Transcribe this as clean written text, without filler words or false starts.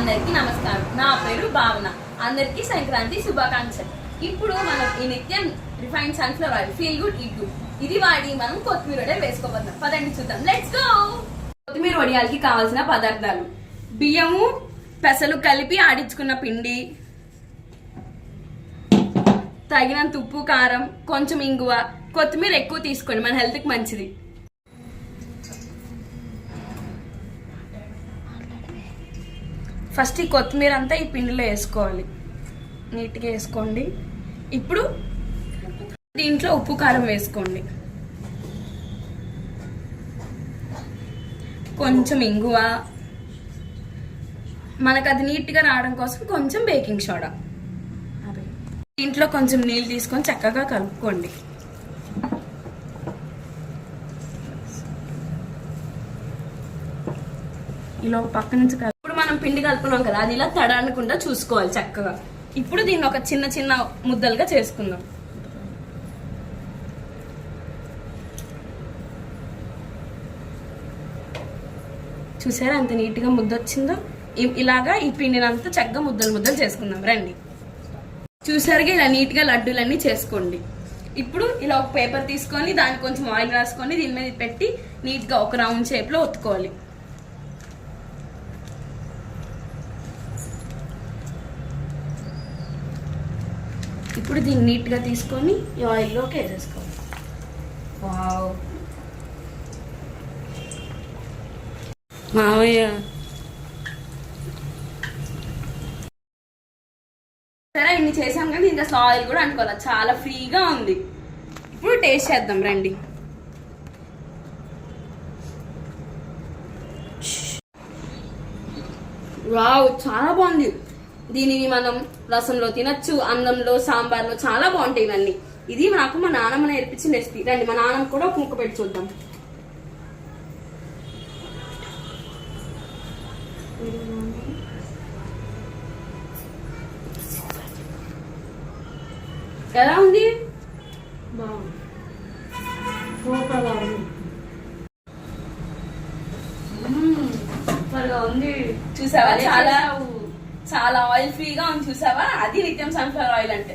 అందరికీ నమస్కారం. నా పేరు భావన. అందరికీ సంక్రాంతి శుభాకాంక్షలు. ఇప్పుడు మనం ఈ నిత్యం refined sunflower oil feel good eat good ఇది వాడి మనం కొత్తిమీర వడియాలు వేసుకోబోతున్నాం. పదండి చూద్దాం. Let's go. కొత్తిమీర వడియాలకి కావాల్సిన పదార్థాలు: బియ్యము, పెసలు కలిపి ఆడించుకున్న పిండి, తగినంత ఉప్పు, కారం, కొంచెం ఇంగువ, కొత్తిమీర ఎక్కువ తీసుకోండి, మన హెల్త్ కి మంచిది. ఫస్ట్ ఈ కొత్తిమీర అంతా ఈ పిండిలో వేసుకోవాలి. నీట్గా వేసుకోండి. ఇప్పుడు దీంట్లో ఉప్పు, కారం వేసుకోండి, కొంచెం ఇంగువ, మనకు అది నీట్గా రావడం కోసం కొంచెం బేకింగ్ సోడా. దీంట్లో కొంచెం నీళ్ళు తీసుకొని చక్కగా కలుపుకోండి. ఇలా పక్క నుంచి ఇప్పుడు మనం పిండి కలుపుకున్నాం కదా, అది ఇలా తడనకుండా చూసుకోవాలి చక్కగా. ఇప్పుడు దీన్ని ఒక చిన్న చిన్న ముద్దలుగా చేసుకుందాం. చూసారా ఎంత నీట్గా ముద్ద వచ్చిందో? ఇలాగా ఈ పిండిని అంతా చక్కగా ముద్దలు చేసుకుందాం. రండి. చూసారుగా ఇలా నీట్గా లడ్డూలన్నీ చేసుకోండి. ఇప్పుడు ఇలా ఒక పేపర్ తీసుకొని దానికి కొంచెం ఆయిల్ రాసుకొని దీని మీద పెట్టి నీట్గా ఒక రౌండ్ షేప్లో ఒత్తుకోవాలి. ఇప్పుడు దీన్ని నీట్గా తీసుకొని ఈ ఆయిల్లోకి వేసేసుకోవాలి. వావ్ మావయ్య, సరే ఇన్ని చేసాం కానీ ఇంకా అసలు ఆయిల్ కూడా అనుకోవాలి, చాలా ఫ్రీగా ఉంది. ఇప్పుడు టేస్ట్ చేద్దాం రండి. వావ్ చాలా బాగుంది. దీనిని మనం రసంలో తినచ్చు, అన్నంలో, సాంబార్లో చాలా బాగుంటాయి ఇవన్నీ. ఇది నాకు మా నాన్నమ్మ నేర్పించిన రెసిపీ. రండి మా నాన్నమ్మ కూడా ఒక ముక్క పెట్టి చూద్దాం. ఎలా ఉంది? సూపర్గా ఉంది. చూసావా? చాలా చాలా ఆయిల్ ఫ్రీగా ఉంది. చూసావా? అది నిత్యం సన్ఫ్లవర్ ఆయిల్ అంటే.